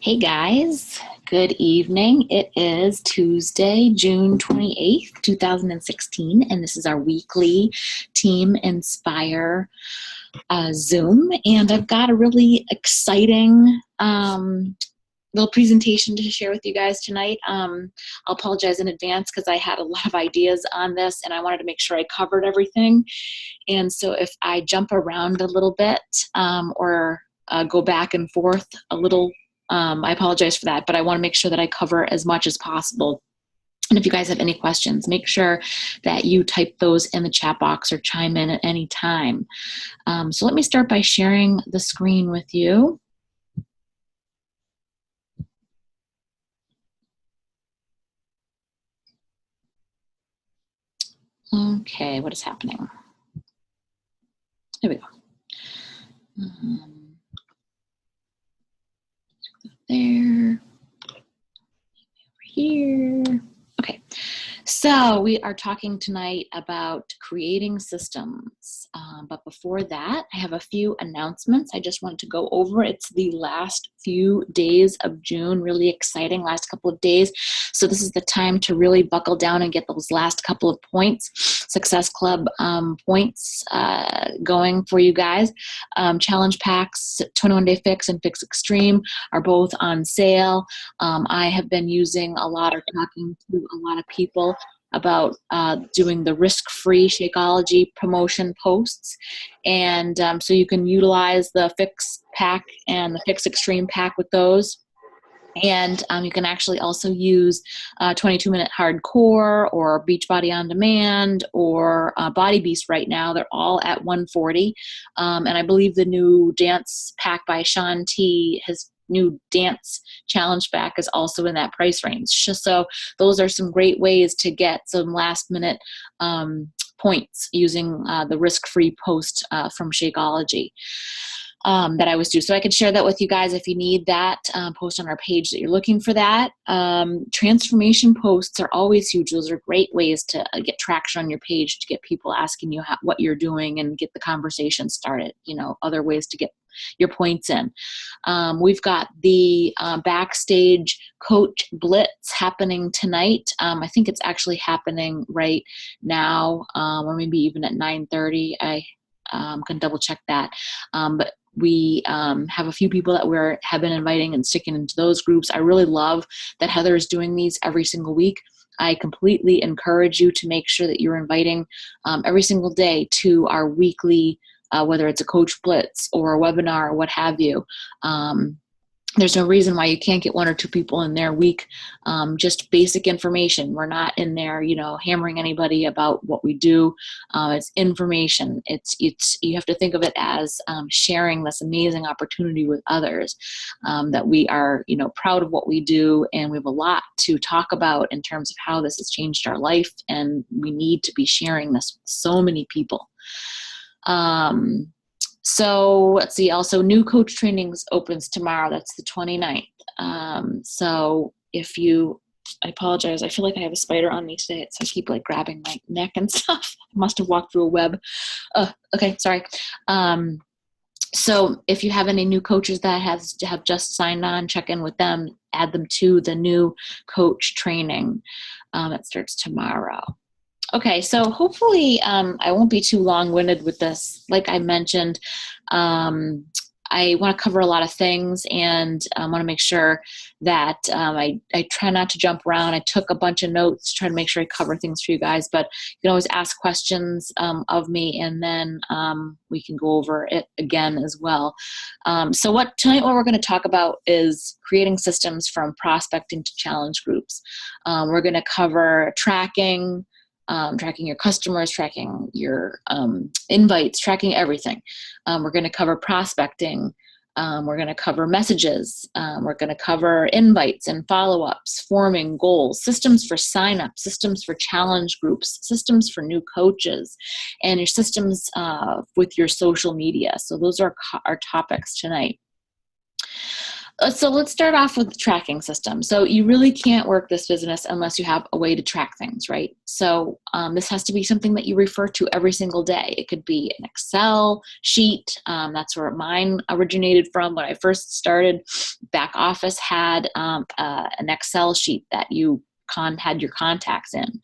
Hey guys, good evening. It is Tuesday, June 28th, 2016, and this is our weekly Team Inspire Zoom. And I've got a really exciting little presentation to share with you guys tonight. I'll apologize in advance because I had a lot of ideas on this and I wanted to make sure I covered everything. And so if I jump around a little bit or go back and forth a little, I apologize for that, but I want to make sure that I cover as much as possible. And if you guys have any questions, make sure that you type those in the chat box or chime in at any time. So let me start by sharing the screen with you. Okay, what is happening? There we go. There, over here. Okay, so we are talking tonight about creating systems. But before that, I have a few announcements I just want to go over. It's the last few days of June, really exciting last couple of days. So this is the time to really buckle down and get those last couple of points, Success Club points going for you guys. Challenge packs, 21 Day Fix and Fix Extreme are both on sale. I have been using a lot or talking to a lot of people about doing the risk-free Shakeology promotion posts. And so you can utilize the Fix pack and the Fix Extreme pack with those. And you can actually also use 22-minute hardcore or Beachbody on demand or Body Beast right now. They're all at $140. And I believe the new dance pack by Shaun T, his new dance challenge pack, is also in that price range. So those are some great ways to get some last minute points using the risk-free post from Shakeology. That I always do. So I could share that with you guys if you need that, post on our page that you're looking for that. Transformation posts are always huge. Those are great ways to get traction on your page, to get people asking you what you're doing and get the conversation started, other ways to get your points in. We've got the backstage coach blitz happening tonight. I think it's actually happening right now, or maybe even at 9:30. I can double check that. But we have a few people that have been inviting and sticking into those groups. I really love that Heather is doing these every single week. I completely encourage you to make sure that you're inviting every single day to our weekly, whether it's a coach blitz or a webinar or what have you. There's no reason why you can't get one or two people in there a week. Just basic information. We're not in there, hammering anybody about what we do. It's information. You have to think of it as sharing this amazing opportunity with others. That we are, proud of what we do, and we have a lot to talk about in terms of how this has changed our life, and we need to be sharing this with so many people. So let's see, also new coach trainings opens tomorrow. That's the 29th. So I apologize. I feel like I have a spider on me today. So I keep grabbing my neck and stuff. I must have walked through a web. Okay, sorry. So if you have any new coaches that have just signed on, check in with them, add them to the new coach training. It starts tomorrow. Okay, so hopefully I won't be too long-winded with this. Like I mentioned, I want to cover a lot of things, and I want to make sure that I try not to jump around. I took a bunch of notes to try to make sure I cover things for you guys, but you can always ask questions of me, and then we can go over it again as well. So tonight what we're going to talk about is creating systems from prospecting to challenge groups. We're going to cover tracking your customers, tracking your invites, tracking everything. We're going to cover prospecting. We're going to cover messages. We're going to cover invites and follow-ups, forming goals, systems for sign-up, systems for challenge groups, systems for new coaches, and your systems with your social media. So those are our topics tonight. So let's start off with the tracking system. So you really can't work this business unless you have a way to track things, right? So this has to be something that you refer to every single day. It could be an Excel sheet. That's where mine originated from. When I first started, back office had an Excel sheet that you had your contacts in.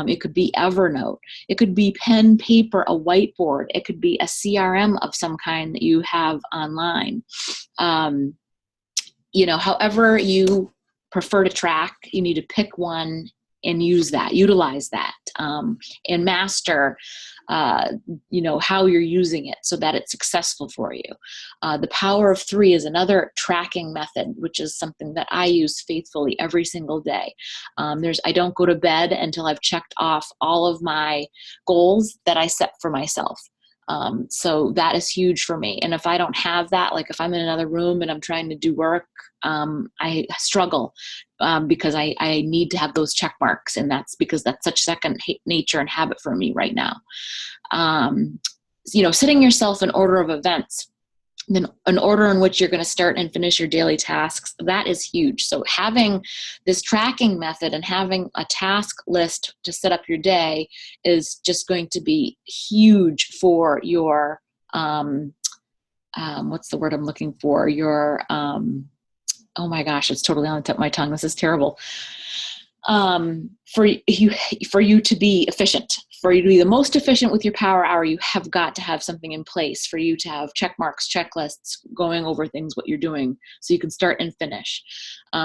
It could be Evernote. It could be pen, paper, a whiteboard. It could be a CRM of some kind that you have online. However you prefer to track, you need to pick one and utilize that, and master, how you're using it so that it's successful for you. The power of 3 is another tracking method, which is something that I use faithfully every single day. I don't go to bed until I've checked off all of my goals that I set for myself. So that is huge for me. And if I don't have that, like if I'm in another room and I'm trying to do work, I struggle because I need to have those check marks. And that's because that's such second nature and habit for me right now. Setting yourself in order of events, then an order in which you're going to start and finish your daily tasks, that is huge. So having this tracking method and having a task list to set up your day is just going to be huge for your, what's the word I'm looking for? Your, oh my gosh, it's totally on the tip of my tongue. This is terrible. For you to be efficient, for you to be the most efficient with your power hour, you have got to have something in place for you to have check marks, checklists, going over things, what you're doing, so you can start and finish.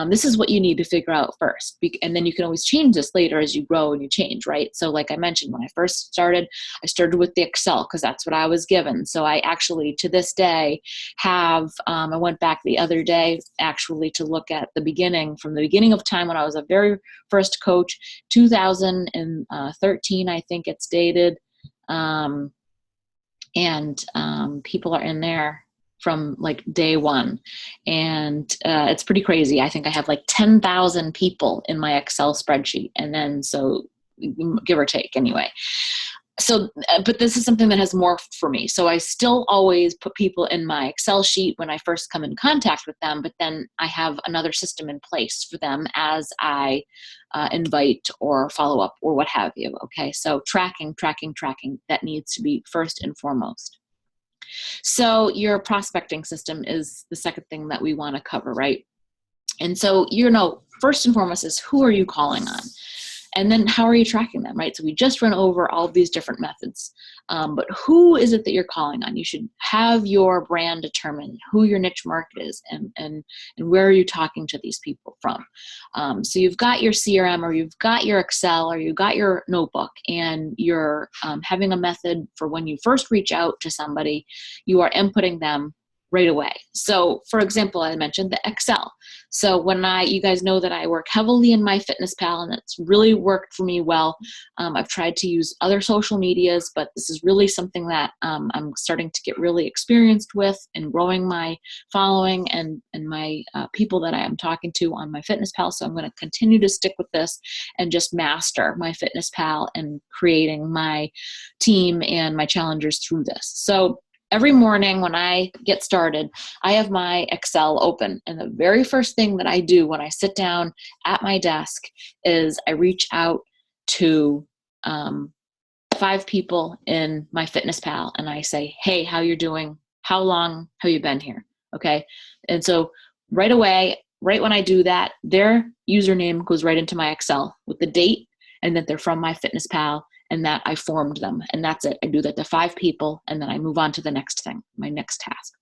This is what you need to figure out first. And then you can always change this later as you grow and you change, right? So like I mentioned, when I first started, I started with the Excel because that's what I was given. So I actually, to this day, have, I went back the other day actually to look at the beginning, from the beginning of time when I was a very first coach, 2013, I think it's dated. People are in there from like day one. And it's pretty crazy. I think I have like 10,000 people in my Excel spreadsheet. And then, so give or take anyway. So, but this is something that has morphed for me. So I still always put people in my Excel sheet when I first come in contact with them, but then I have another system in place for them as I invite or follow up or what have you. Okay. So tracking, that needs to be first and foremost. So your prospecting system is the second thing that we want to cover, right? And so, first and foremost is, who are you calling on? And then how are you tracking them, right? So we just run over all of these different methods. But who is it that you're calling on? You should have your brand determine who your niche market is and where are you talking to these people from. So you've got your CRM, or you've got your Excel, or you've got your notebook, and you're having a method for when you first reach out to somebody, you are inputting them right away. So for example, I mentioned the Excel. So when you guys know that I work heavily in my Fitness Pal, and it's really worked for me well. I've tried to use other social medias, but this is really something that I'm starting to get really experienced with and growing my following and my people that I am talking to on my Fitness Pal. So I'm going to continue to stick with this and just master my Fitness Pal and creating my team and my challengers through this. So every morning when I get started, I have my Excel open. And the very first thing that I do when I sit down at my desk is I reach out to 5 people in my Fitness Pal and I say, hey, how you doing? How long have you been here? Okay. And so right away, right when I do that, their username goes right into my Excel with the date and that they're from my Fitness Pal, and that I formed them. And that's it. I do that to 5 people, and then I move on to the next thing, my next task.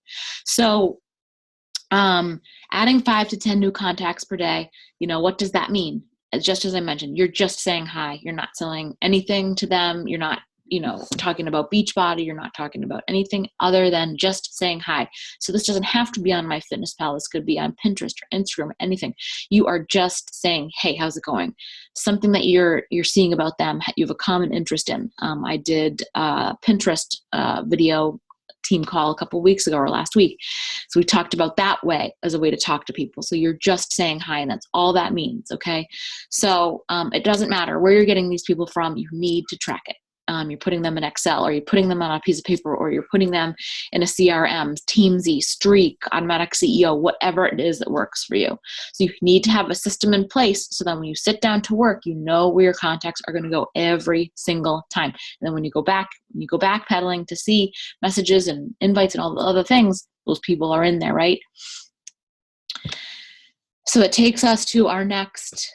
So adding 5 to 10 new contacts per day, what does that mean? Just as I mentioned, you're just saying hi. You're not selling anything to them. You're not, talking about Beachbody. You're not talking about anything other than just saying hi. So this doesn't have to be on my Fitness Pal. This could be on Pinterest or Instagram, or anything. You are just saying, hey, how's it going? Something that you're seeing about them, you have a common interest in. I did a Pinterest video team call a couple weeks ago or last week. So we talked about that way as a way to talk to people. So you're just saying hi, and that's all that means. Okay. So it doesn't matter where you're getting these people from. You need to track it. You're putting them in Excel, or you're putting them on a piece of paper, or you're putting them in a CRM, Teamsy, Streak, Automatic CEO, whatever it is that works for you. So you need to have a system in place so that when you sit down to work, you know where your contacts are going to go every single time. And then when you go back pedaling to see messages and invites and all the other things, those people are in there, right? So it takes us to our next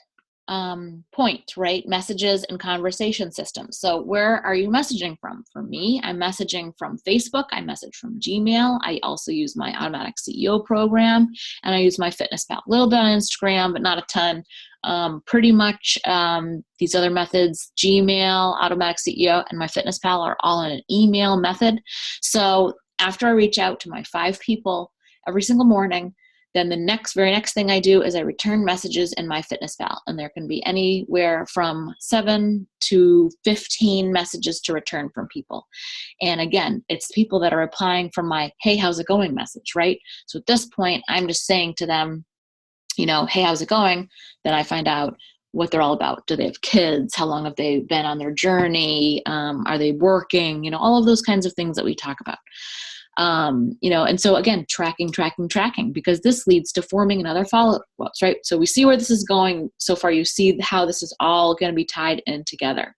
point, right? Messages and conversation systems. So where are you messaging from? For me, I'm messaging from Facebook. I message from Gmail. I also use my Automatic CEO program, and I use my Fitness Pal. A little bit on Instagram, but not a ton. Pretty much these other methods, Gmail, Automatic CEO, and my Fitness Pal are all in an email method. So after I reach out to my 5 people every single morning, then the very next thing I do is I return messages in my Fitness Pal, and there can be anywhere from 7 to 15 messages to return from people. And again, it's people that are replying from my, hey, how's it going message, right? So at this point, I'm just saying to them, hey, how's it going? Then I find out what they're all about. Do they have kids? How long have they been on their journey? Are they working? All of those kinds of things that we talk about. And so again, tracking, because this leads to forming another follow-ups, right? So we see where this is going so far. You see how this is all going to be tied in together.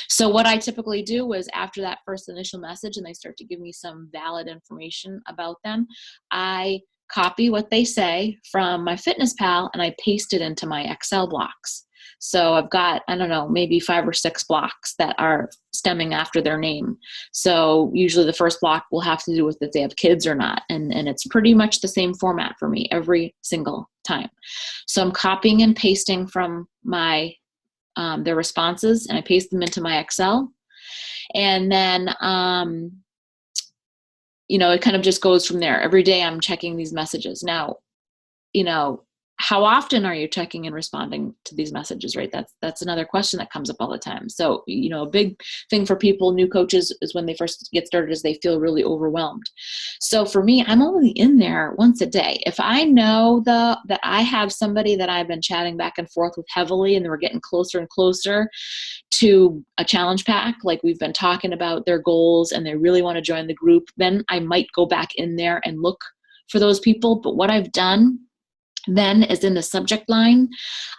So what I typically do is after that first initial message and they start to give me some valid information about them, I copy what they say from my Fitness Pal and I paste it into my Excel blocks. So I've got, maybe 5 or 6 blocks that are stemming after their name. So usually the first block will have to do with if they have kids or not. And it's pretty much the same format for me every single time. So I'm copying and pasting from my their responses, and I paste them into my Excel. And then, it kind of just goes from there. Every day I'm checking these messages. Now, how often are you checking and responding to these messages, right? That's another question that comes up all the time. So, a big thing for people, new coaches, is when they first get started is they feel really overwhelmed. So for me, I'm only in there once a day. If I know that I have somebody that I've been chatting back and forth with heavily and we're getting closer and closer to a challenge pack, like we've been talking about their goals and they really want to join the group, then I might go back in there and look for those people. But what I've done then is in the subject line,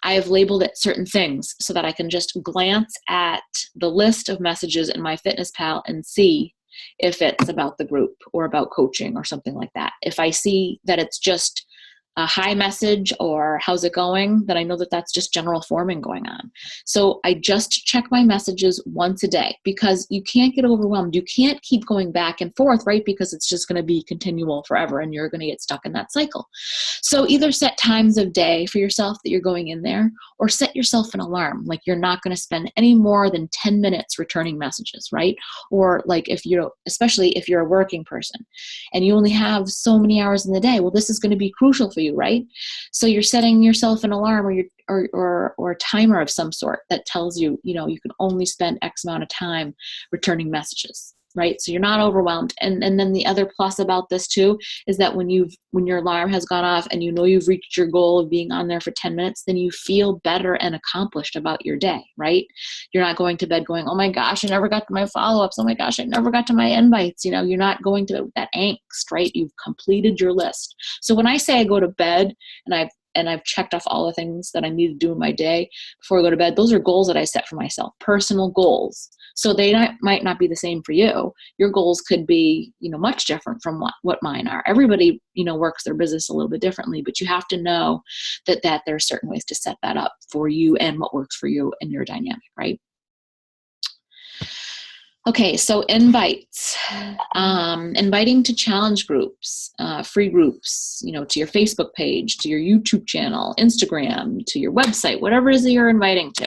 I have labeled it certain things so that I can just glance at the list of messages in my Fitness Pal and see if it's about the group or about coaching or something like that. If I see that it's just a hi message or how's it going, then I know that that's just general forming going on. So I just check my messages once a day because you can't get overwhelmed. You can't keep going back and forth, right? Because it's just going to be continual forever and you're going to get stuck in that cycle. So either set times of day for yourself that you're going in there, or set yourself an alarm. Like you're not going to spend any more than 10 minutes returning messages, right? Or like especially if you're a working person and you only have so many hours in the day, well, this is going to be crucial for you, right? So you're setting yourself an alarm or a timer of some sort that tells you, you can only spend X amount of time returning messages, right? So you're not overwhelmed. And then the other plus about this too is that when your alarm has gone off and you've reached your goal of being on there for 10 minutes, then you feel better and accomplished about your day, right? You're not going to bed going, oh my gosh, I never got to my follow-ups. Oh my gosh, I never got to my invites. You're not going to that angst, right? You've completed your list. So when I say I go to bed and I've checked off all the things that I need to do in my day before I go to bed, those are goals that I set for myself, personal goals. So they might not be the same for you. Your goals could be, much different from what mine are. Everybody, works their business a little bit differently, but you have to know that there are certain ways to set that up for you and what works for you and your dynamic, right? Okay, so invites, inviting to challenge groups, free groups, to your Facebook page, to your YouTube channel, Instagram, to your website, whatever it is that you're inviting to.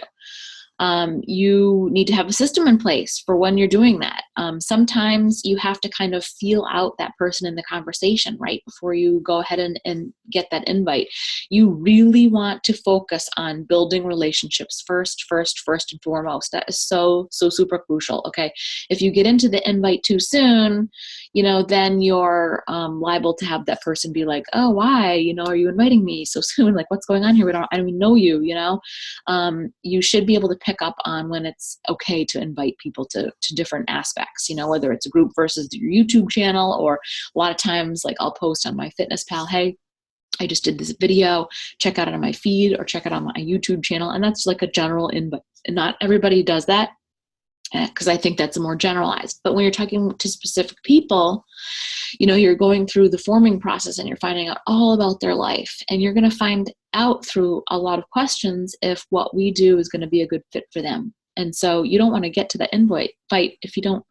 You need to have a system in place for when you're doing that. Sometimes you have to kind of feel out that person in the conversation, right? Before you go ahead and get that invite. You really want to focus on building relationships first and foremost. That is so super crucial. Okay. If you get into the invite too soon, then you're liable to have that person be like, oh, why, are you inviting me so soon? Like, what's going on here? I don't even know you, you should be able to pick up on when it's okay to invite people to different aspects, whether it's a group versus your YouTube channel, or a lot of times, like, I'll post on my Fitness Pal, hey, I just did this video, check out it on my feed or check it on my YouTube channel. And that's like a general invite. And not everybody does that, because I think that's a more generalized. But when you're talking to specific people, you're going through the forming process and you're finding out all about their life. And you're going to find out through a lot of questions if what we do is going to be a good fit for them. And so you don't want to get to the invite fight if you don't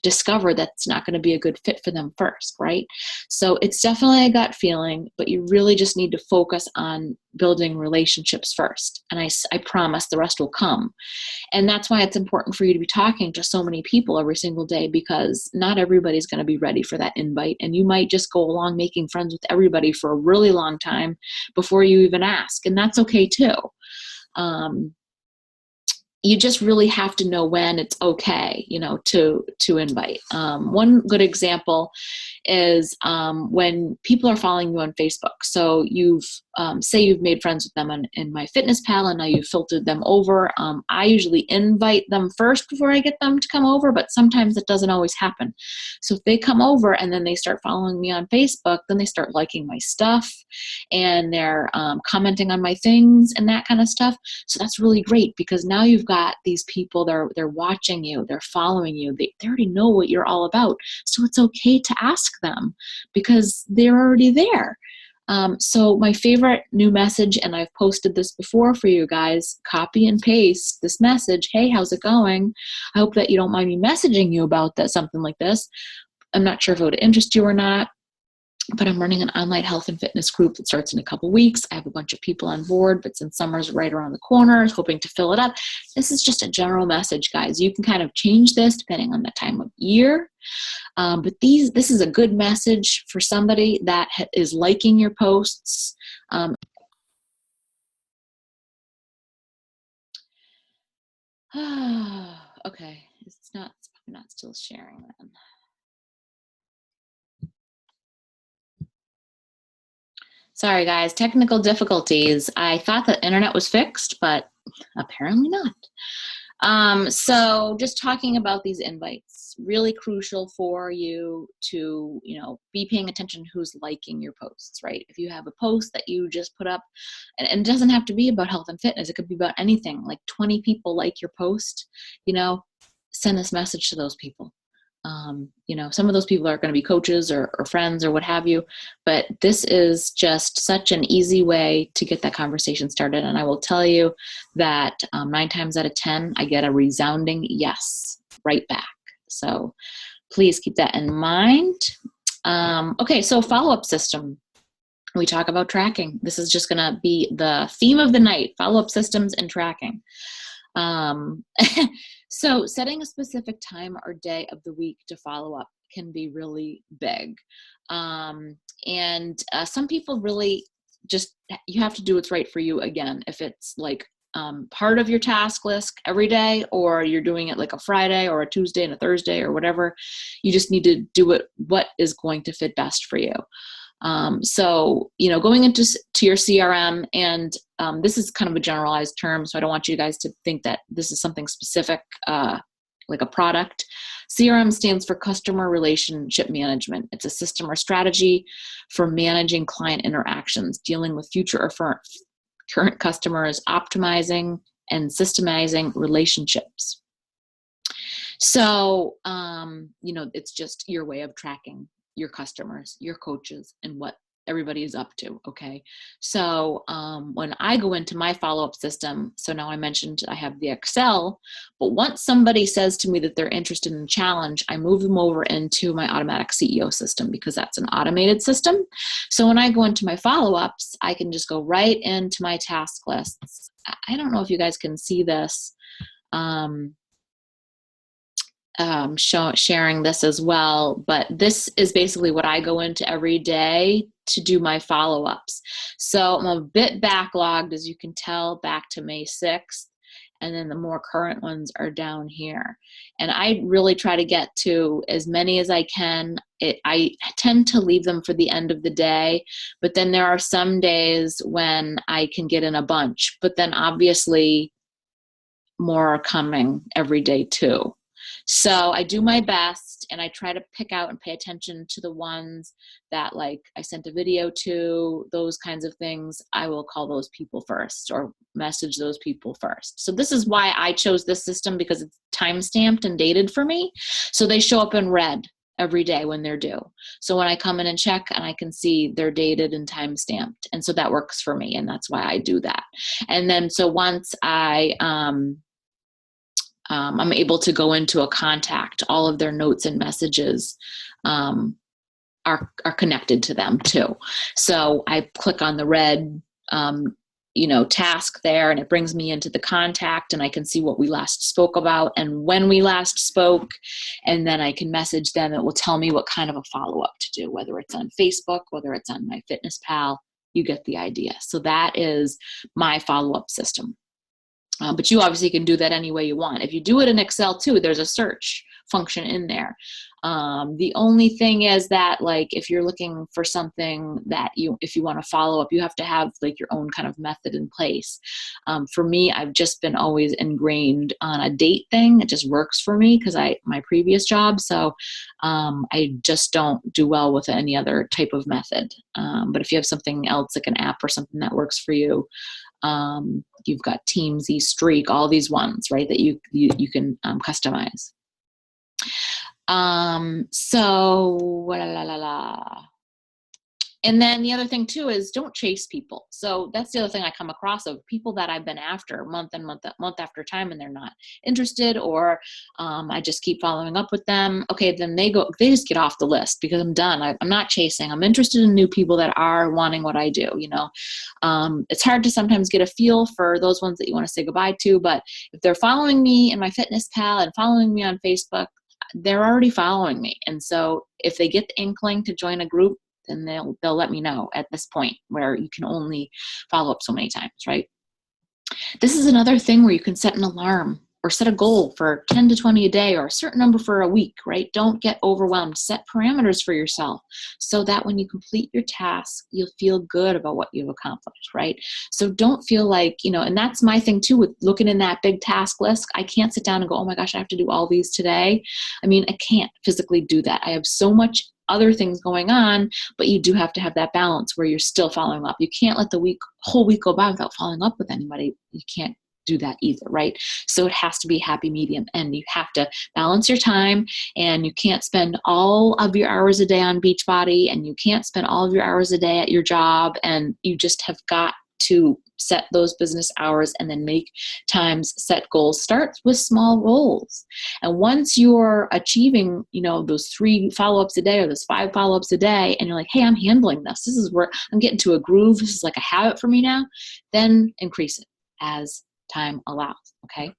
discover that's not going to be a good fit for them first, right? So it's definitely a gut feeling, but you really just need to focus on building relationships first. And I promise the rest will come. And that's why it's important for you to be talking to so many people every single day, because not everybody's going to be ready for that invite. And you might just go along making friends with everybody for a really long time before you even ask. And that's okay too. You just really have to know when it's okay, to invite. One good example is when people are following you on Facebook. So say you've made friends with them in my Fitness Pal, and now you've filtered them over. I usually invite them first before I get them to come over, but sometimes it doesn't always happen. So if they come over and then they start following me on Facebook, then they start liking my stuff and they're commenting on my things and that kind of stuff. So that's really great, because now you've got these people, they're watching you, they're following you, they already know what you're all about. So it's okay to ask them because they're already there. So my favorite new message, and I've posted this before for you guys, copy and paste this message. Hey, how's it going? I hope that you don't mind me messaging you about that, something like this. I'm not sure if it would interest you or not, but I'm running an online health and fitness group that starts in a couple weeks. I have a bunch of people on board, but since summer's right around the corner, hoping to fill it up. This is just a general message, guys. You can kind of change this depending on the time of year. But this is a good message for somebody that is liking your posts. Okay, it's probably not still sharing then. Sorry, guys, technical difficulties. I thought the internet was fixed, but apparently not. So just talking about these invites, really crucial for you to, be paying attention to who's liking your posts, right? If you have a post that you just put up, and it doesn't have to be about health and fitness, it could be about anything, like 20 people like your post, send this message to those people. Some of those people are going to be coaches or friends or what have you, but this is just such an easy way to get that conversation started. And I will tell you that 9 times out of 10, I get a resounding yes right back. So please keep that in mind. Okay, so follow-up system. We talk about tracking. This is just going to be the theme of the night, follow-up systems and tracking. So setting a specific time or day of the week to follow up can be really big. And some people really you have to do what's right for you. Again, if it's like part of your task list every day, or you're doing it like a Friday or a Tuesday and a Thursday or whatever, you just need to do what is going to fit best for you. So, going into your CRM, and this is kind of a generalized term, so I don't want you guys to think that this is something specific, like a product. CRM stands for Customer Relationship Management. It's a system or strategy for managing client interactions, dealing with future or current customers, optimizing and systemizing relationships. So, it's just your way of tracking your customers, your coaches, and what everybody is up to. Okay. So when I go into my follow-up system, so now I mentioned I have the Excel, but once somebody says to me that they're interested in a challenge, I move them over into my automatic CEO system, because that's an automated system. So when I go into my follow-ups, I can just go right into my task lists. I don't know if you guys can see this. Sharing this as well, but this is basically what I go into every day to do my follow-ups. So I'm a bit backlogged, as you can tell, back to May 6th. And then the more current ones are down here. And I really try to get to as many as I can. I tend to leave them for the end of the day, but then there are some days when I can get in a bunch. But then obviously more are coming every day too. So I do my best, and I try to pick out and pay attention to the ones that, like, I sent a video to, those kinds of things. I will call those people first or message those people first. So this is why I chose this system, because it's time stamped and dated for me. So they show up in red every day when they're due. So when I come in and check, and I can see they're dated and time stamped. And so that works for me. And that's why I do that. And then, so once I'm able to go into a contact, all of their notes and messages are connected to them too. So I click on the red, task there, and it brings me into the contact, and I can see what we last spoke about and when we last spoke. And then I can message them. It will tell me what kind of a follow-up to do, whether it's on Facebook, whether it's on MyFitnessPal. You get the idea. So that is my follow-up system. But you obviously can do that any way you want. If you do it in Excel too, there's a search function in there. The only thing is that, like, if you're looking for something that if you want to follow up, you have to have like your own kind of method in place. For me, I've just been always ingrained on a date thing. It just works for me because my previous job. So I just don't do well with any other type of method. But if you have something else, like an app or something that works for you, you've got Teams, Streak, all these ones, right, that you can customize. And then the other thing too is, don't chase people. So that's the other thing I come across, of people that I've been after month after time, and they're not interested, or I just keep following up with them. Okay, then they just get off the list because I'm done. I'm not chasing. I'm interested in new people that are wanting what I do. It's hard to sometimes get a feel for those ones that you want to say goodbye to, but if they're following me in MyFitnessPal and following me on Facebook, they're already following me. And so if they get the inkling to join a group, then they'll let me know at this point, where you can only follow up so many times, right? This is another thing where you can set an alarm or set a goal for 10 to 20 a day, or a certain number for a week, right? Don't get overwhelmed. Set parameters for yourself so that when you complete your task, you'll feel good about what you've accomplished, right? So don't feel like, and that's my thing too with looking in that big task list. I can't sit down and go, oh my gosh, I have to do all these today. I mean, I can't physically do that. I have so much other things going on, but you do have to have that balance where you're still following up. You can't let the whole week go by without following up with anybody. You can't do that either, right? So it has to be a happy medium, and you have to balance your time, and you can't spend all of your hours a day on Beachbody, and you can't spend all of your hours a day at your job, and you just have got to set those business hours and then make times, set goals. Start with small goals. And once you're achieving, those 3 follow-ups a day or those 5 follow-ups a day, and you're like, hey, I'm handling this. This is where I'm getting to a groove. This is like a habit for me now. Then increase it as time allows. Okay,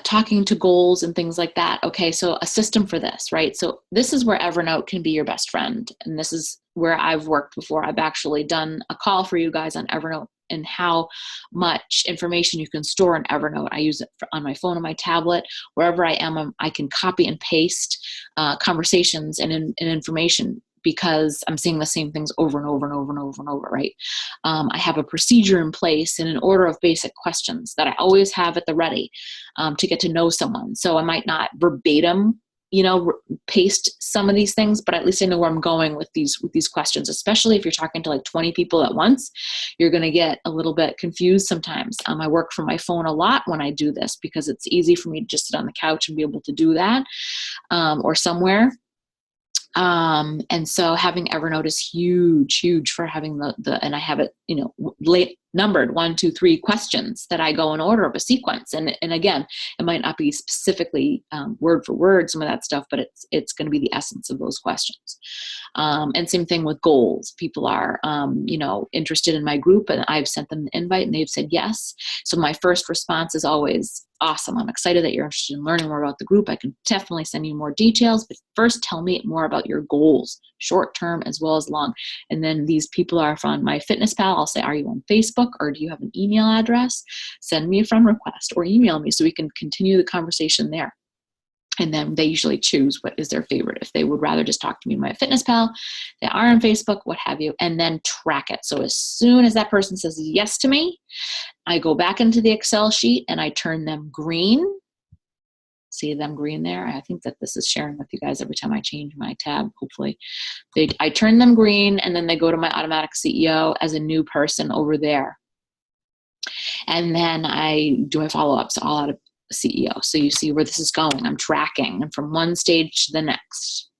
talking to goals and things like that. Okay, so a system for this, right? So this is where Evernote can be your best friend. And this is where I've worked before. I've actually done a call for you guys on Evernote and how much information you can store in Evernote. I use it on my phone and my tablet. Wherever I am, I can copy and paste conversations and information, because I'm seeing the same things over and over and over and over and over, right? I have a procedure in place and an order of basic questions that I always have at the ready to get to know someone. So I might not verbatim, paste some of these things, but at least I know where I'm going with these questions, especially if you're talking to like 20 people at once. You're going to get a little bit confused sometimes. I work from my phone a lot when I do this, because it's easy for me to just sit on the couch and be able to do that, or somewhere. And so having Evernote is huge for having and I have it, numbered 1, 2, 3 questions that I go in order of a sequence. And again, it might not be specifically word for word, some of that stuff, but it's going to be the essence of those questions. And same thing with goals. People are, interested in my group, and I've sent them the invite and they've said yes. So my first response is always, awesome. I'm excited that you're interested in learning more about the group. I can definitely send you more details, but first tell me more about your goals, short term as well as long. And then these people are from my fitness pal. I'll say, are you on Facebook or do you have an email address? Send me a friend request or email me so we can continue the conversation there. And then they usually choose what is their favorite. If they would rather just talk to me in my fitness pal, they are on Facebook, what have you, and then track it. So as soon as that person says yes to me, I go back into the Excel sheet and I turn them green. See them green there? I think that this is sharing with you guys every time I change my tab, hopefully. I turn them green and then they go to my automatic CEO as a new person over there. And then I do my follow-ups all out of CEO. So you see where this is going. I'm tracking and from one stage to the next.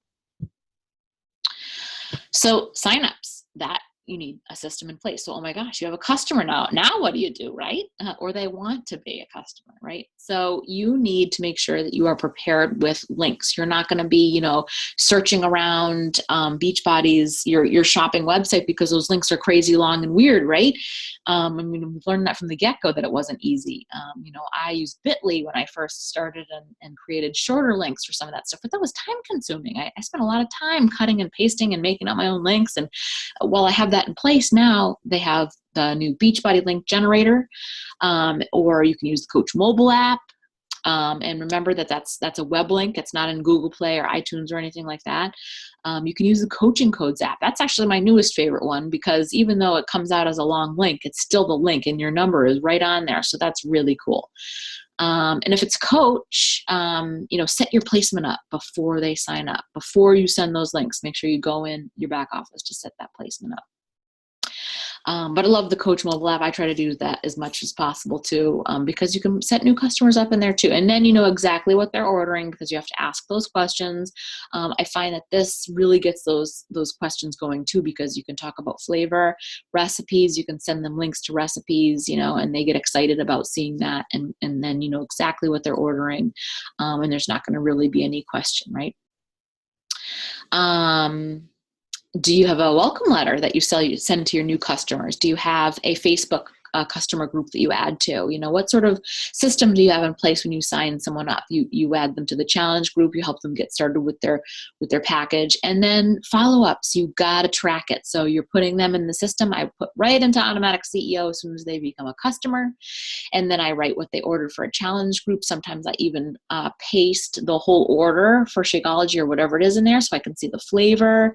So signups, that you need a system in place. So, oh my gosh, you have a customer now. Now what do you do, right? Or they want to be a customer, right? So you need to make sure that you are prepared with links. You're not going to be, searching around Beachbody's, your shopping website because those links are crazy long and weird, right? We've learned that from the get-go that it wasn't easy. I used Bitly when I first started and created shorter links for some of that stuff, but that was time consuming. I spent a lot of time cutting and pasting and making up my own links. And while I have that in place now, they have the new Beachbody link generator, or you can use the Coach mobile app. And remember that that's a web link. It's not in Google Play or iTunes or anything like that. You can use the coaching codes app. That's actually my newest favorite one because even though it comes out as a long link, it's still the link and your number is right on there. So that's really cool. And if it's coach, set your placement up before they sign up. Before you send those links, make sure you go in your back office to set that placement up. But I love the Coach mobile app. I try to do that as much as possible too, because you can set new customers up in there too. And then you know exactly what they're ordering because you have to ask those questions. I find that this really gets those questions going too because you can talk about flavor, recipes. You can send them links to recipes, and they get excited about seeing that. And then you know exactly what they're ordering. And there's not going to really be any question, right? Do you have a welcome letter that you send to your new customers? Do you have a Facebook customer group that you add to? What sort of system do you have in place when you sign someone up? You add them to the challenge group, you help them get started with their package, and then follow-ups. You got to track it. So you're putting them in the system. I put right into automatic CEO as soon as they become a customer. And then I write what they ordered for a challenge group. Sometimes I even paste the whole order for Shakeology or whatever it is in there so I can see the flavor.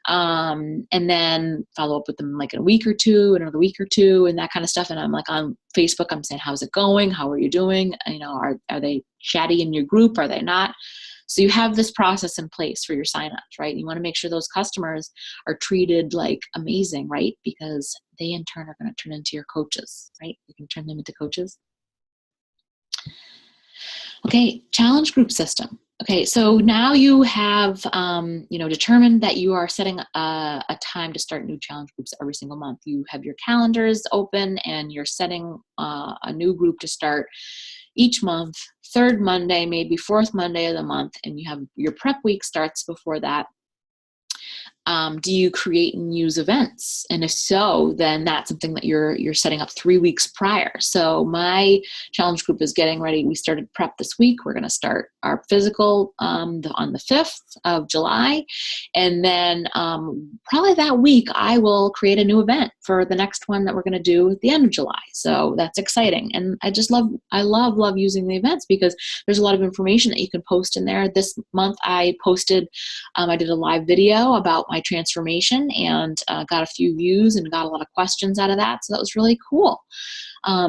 And then follow up with them like in a week or two, another week or two, and that kind of stuff. And I'm like on Facebook, I'm saying, how's it going? How are you doing? Are they chatty in your group? Are they not? So you have this process in place for your signups, right? You want to make sure those customers are treated like amazing, right? Because they in turn are going to turn into your coaches, right? You can turn them into coaches. Okay, challenge group system. Okay, so now you have, determined that you are setting a time to start new challenge groups every single month. You have your calendars open and you're setting a new group to start each month, third Monday, maybe fourth Monday of the month, and you have your prep week starts before that. Do you create and use events? And if so, then that's something that you're setting up 3 weeks prior. So my challenge group is getting ready. We started prep this week. We're going to start our physical on the 5th of July. And then probably that week, I will create a new event for the next one that we're going to do at the end of July. So that's exciting. And I love using the events because there's a lot of information that you can post in there. This month I posted, I did a live video about my transformation and got a few views and got a lot of questions out of that. So that was really cool.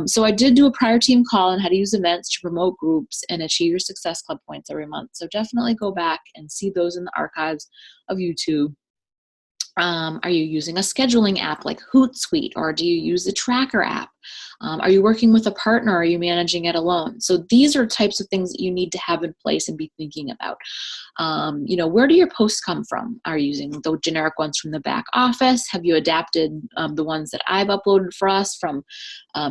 So I did do a prior team call on how to use events to promote groups and achieve your Success Club points every month. So definitely go back and see those in the archives of YouTube. Are you using a scheduling app like Hootsuite, or do you use the tracker app? Are you working with a partner? Or are you managing it alone? So these are types of things that you need to have in place and be thinking about. Where do your posts come from? Are you using the generic ones from the back office? Have you adapted the ones that I've uploaded for us from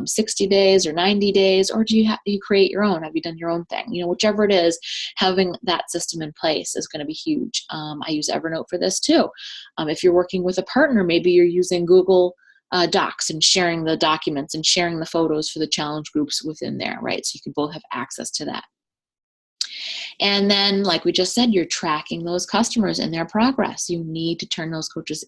60 days or 90 days? Or do you create your own? Have you done your own thing? Whichever it is, having that system in place is going to be huge. I use Evernote for this too. If you're working with a partner, maybe you're using Google docs and sharing the documents and sharing the photos for the challenge groups within there, right? So you can both have access to that. And then, like we just said, you're tracking those customers and their progress. You need to turn those customers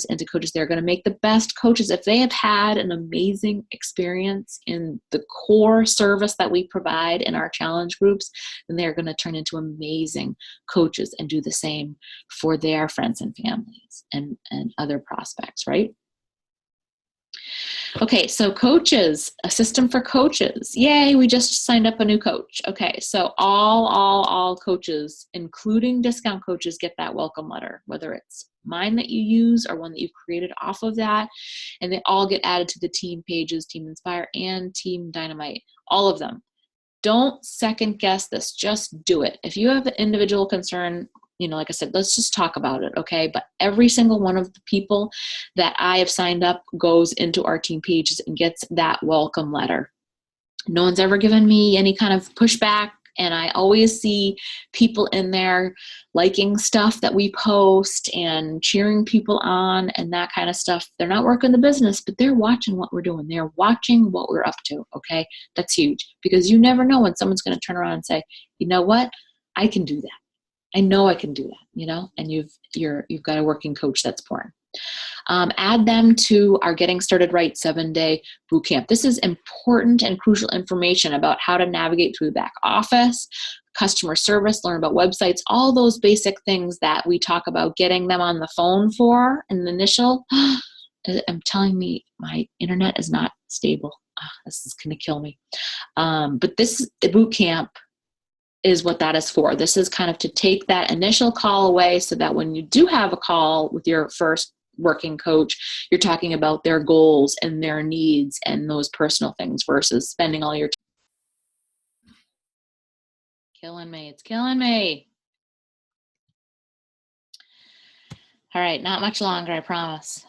into coaches. They're going to make the best coaches. If they have had an amazing experience in the core service that we provide in our challenge groups, then they're going to turn into amazing coaches and do the same for their friends and families and other prospects, right? Okay, so coaches, a system for coaches. Yay, we just signed up a new coach. Okay, so all coaches, including discount coaches, get that welcome letter, whether it's mine that you use or one that you've created off of that, and they all get added to the team pages, Team Inspire and Team Dynamite, all of them. Don't second guess this, just do it. If you have an individual concern, like I said, let's just talk about it, okay? But every single one of the people that I have signed up goes into our team pages and gets that welcome letter. No one's ever given me any kind of pushback, and I always see people in there liking stuff that we post and cheering people on and that kind of stuff. They're not working the business, but they're watching what we're doing. They're watching what we're up to, okay? That's huge, because you never know when someone's going to turn around and say, you know what? I can do that. I know I can do that, and you've got a working coach that's pouring. Add them to our Getting Started Right 7-day bootcamp. This is important and crucial information about how to navigate through the back office, customer service, learn about websites, all those basic things that we talk about getting them on the phone for in the initial. I'm telling me my internet is not stable. This is going to kill me. But the bootcamp is what that is for. This is kind of to take that initial call away so that when you do have a call with your first working coach, you're talking about their goals and their needs and those personal things versus spending all your time. Killing me. It's killing me. All right, not much longer, I promise.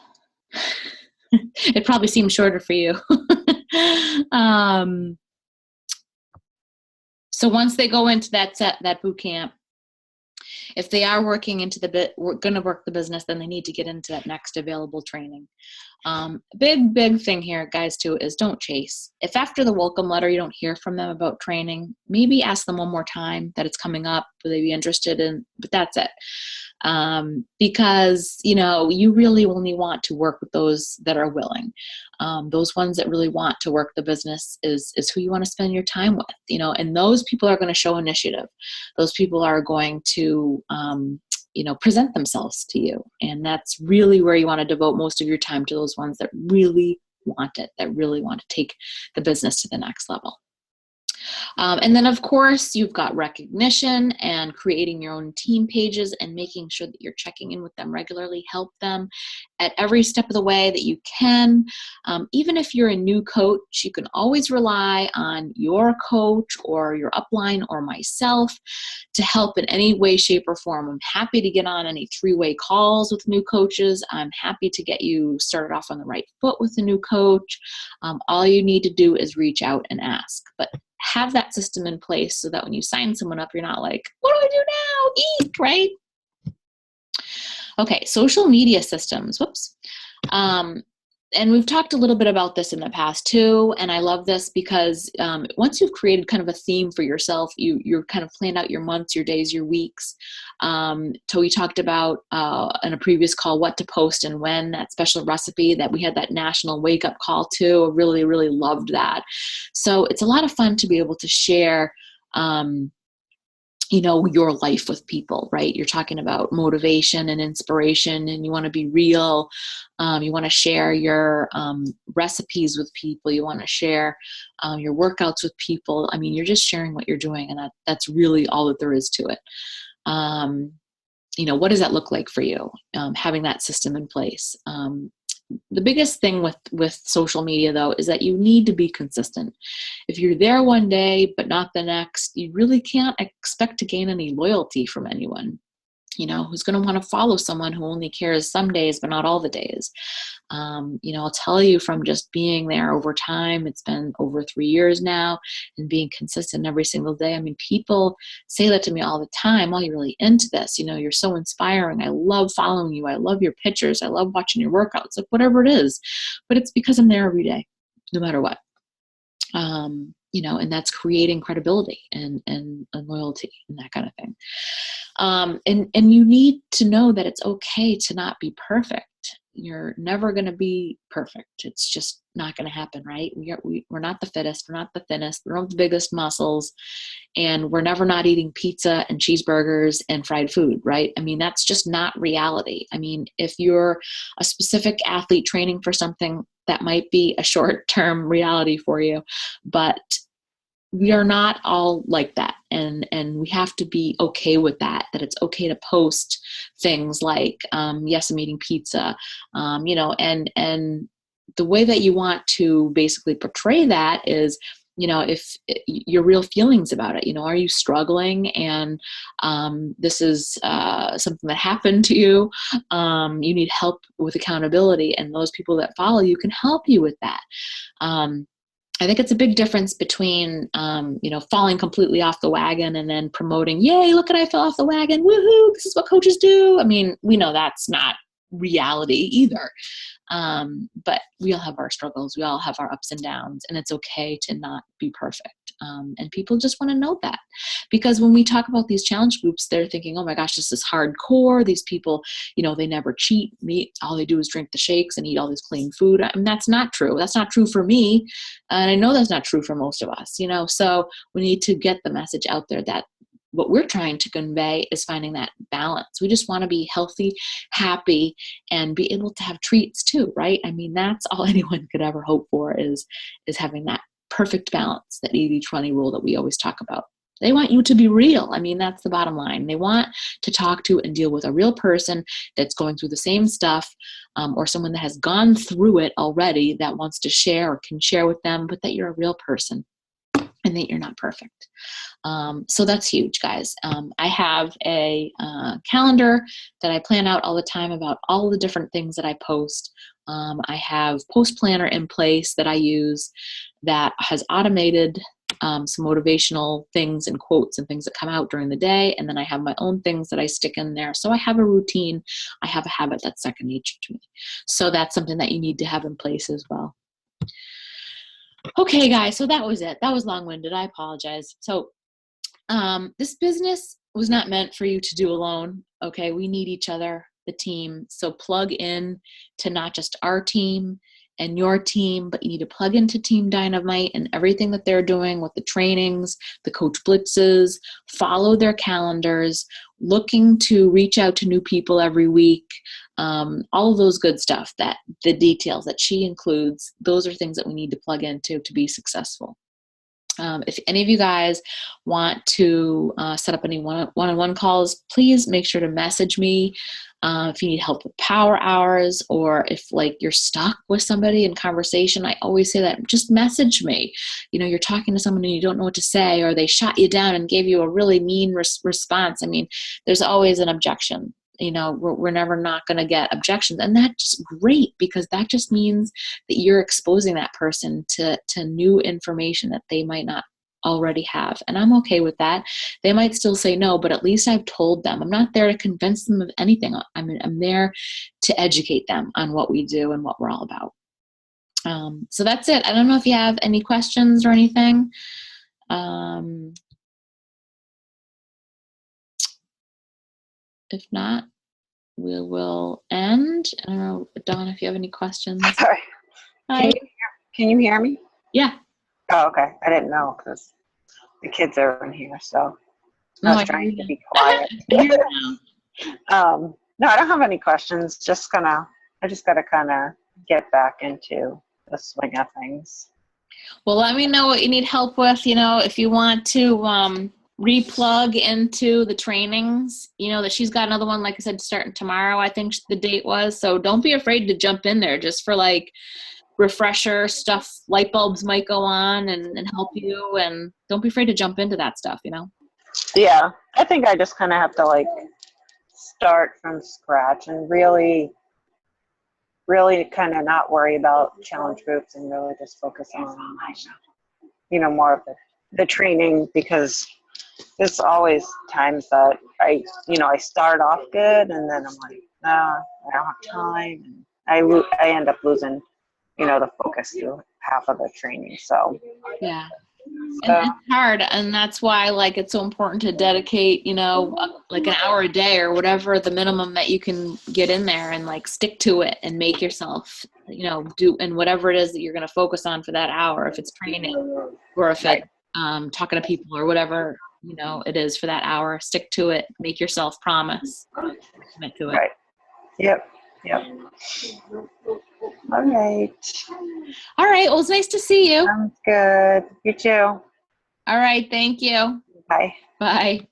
It probably seemed shorter for you. So once they go into that boot camp, if they are we're going to work the business, then they need to get into that next available training. Big thing here, guys, too, is don't chase. If after the welcome letter you don't hear from them about training, maybe ask them one more time that it's coming up. Will they be interested in? But that's it. Because you really only want to work with those that are willing. Those ones that really want to work the business is who you want to spend your time with, and those people are going to show initiative. Those people are going to present themselves to you, and that's really where you want to devote most of your time, to those ones that really want it, that really want to take the business to the next level. And then, of course, you've got recognition and creating your own team pages and making sure that you're checking in with them regularly. Help them at every step of the way that you can. Even if you're a new coach, you can always rely on your coach or your upline or myself to help in any way, shape, or form. I'm happy to get on any 3-way calls with new coaches. I'm happy to get you started off on the right foot with a new coach. All you need to do is reach out and ask. But have that system in place so that when you sign someone up, you're not like, what do I do now? Eek, right? Okay, social media systems. Whoops. And we've talked a little bit about this in the past too, and I love this because once you've created kind of a theme for yourself, you're kind of planned out your months, your days, your weeks. So we talked about in a previous call what to post and when, that special recipe that we had that national wake-up call too. I really, really loved that. So it's a lot of fun to be able to share your life with people, right? You're talking about motivation and inspiration, and you want to be real. You want to share your recipes with people. You want to share your workouts with people. I mean, you're just sharing what you're doing, and that's really all that there is to it. What does that look like for you? Having that system in place. The biggest thing with social media, though, is that you need to be consistent. If you're there one day but not the next, you really can't expect to gain any loyalty from anyone. who's going to want to follow someone who only cares some days, but not all the days? I'll tell you from just being there over time, it's been over 3 years now, and being consistent every single day. I mean, people say that to me all the time. Oh, you're really into this. You're so inspiring. I love following you. I love your pictures. I love watching your workouts, like whatever it is. But it's because I'm there every day, no matter what. And that's creating credibility and loyalty and that kind of thing. And you need to know that it's okay to not be perfect. You're never going to be perfect. It's just not going to happen, right? We're not the fittest. We're not the thinnest. We don't have the biggest muscles. And we're never not eating pizza and cheeseburgers and fried food, right? I mean, that's just not reality. I mean, if you're a specific athlete training for something, that might be a short-term reality for you. But we are not all like that. And we have to be okay with that it's okay to post things like, yes, I'm eating pizza, and the way that you want to basically portray that is, if your real feelings about it, are you struggling and this is something that happened to you, you need help with accountability, and those people that follow you can help you with that. I think it's a big difference between, falling completely off the wagon and then promoting, yay, look at, I fell off the wagon, woohoo, this is what coaches do. I mean, we know that's not reality either. But we all have our struggles. We all have our ups and downs, and it's okay to not be perfect. And people just want to know that, because when we talk about these challenge groups, they're thinking, oh my gosh, this is hardcore. These people, they never cheat meat. All they do is drink the shakes and eat all this clean food. I mean, that's not true. That's not true for me. And I know that's not true for most of us, so we need to get the message out there that what we're trying to convey is finding that balance. We just want to be healthy, happy, and be able to have treats too, right? I mean, that's all anyone could ever hope for is having that perfect balance, that 80-20 rule that we always talk about. They want you to be real. I mean, that's the bottom line. They want to talk to and deal with a real person that's going through the same stuff, or someone that has gone through it already that wants to share or can share with them, but that you're a real person and that you're not perfect. So that's huge, guys. I have a calendar that I plan out all the time about all the different things that I post. I have post planner in place that I use that has automated some motivational things and quotes and things that come out during the day. And then I have my own things that I stick in there. So I have a routine. I have a habit that's second nature to me. So that's something that you need to have in place as well. Okay, guys, so that was it. That was long-winded. I apologize. So this business was not meant for you to do alone. Okay, we need each other, the team. So plug in to not just our team and your team, but you need to plug into Team Dynamite and everything that they're doing with the trainings, the coach blitzes, follow their calendars, looking to reach out to new people every week, all of those good stuff, that the details that she includes, those are things that we need to plug into to be successful. If any of you guys want to set up any one-on-one calls, please make sure to message me. If you need help with power hours, or if you're stuck with somebody in conversation, I always say that, just message me. You're talking to someone and you don't know what to say, or they shot you down and gave you a really mean response. I mean, there's always an objection. We're never not going to get objections. And that's great, because that just means that you're exposing that person to new information that they might not already have. And I'm okay with that. They might still say no, but at least I've told them. I'm not there to convince them of anything. I'm there to educate them on what we do and what we're all about. So that's it. I don't know if you have any questions or anything. If not, we will end. I don't know, Dawn, if you have any questions. Sorry. Hi. Can you hear me? Yeah. Oh, okay. I didn't know because the kids are in here, so No, I was trying to be quiet. No, I don't have any questions. I just gotta kind of get back into the swing of things. Well, let me know what you need help with. If you want to replug into the trainings, that she's got another one, like I said, starting tomorrow, I think the date was. So don't be afraid to jump in there just for refresher stuff. Light bulbs might go on and help you, and don't be afraid to jump into that stuff. Yeah, I think I just kind of have to start from scratch and really kind of not worry about challenge groups and really just focus on, more of the training, because there's always times that I start off good and then I'm like, no, I don't have time. And I end up losing, the focus through half of the training. So, yeah. And it's hard, and that's why it's so important to dedicate like an hour a day or whatever the minimum that you can get in there, and stick to it and make yourself do, and whatever it is that you're going to focus on for that hour, if it's training or if it's talking to people or whatever it is for that hour, stick to it, make yourself promise, commit to it. Right. Yep. All right, well, it's nice to see you. sounds good. You too. All right, thank you. Bye.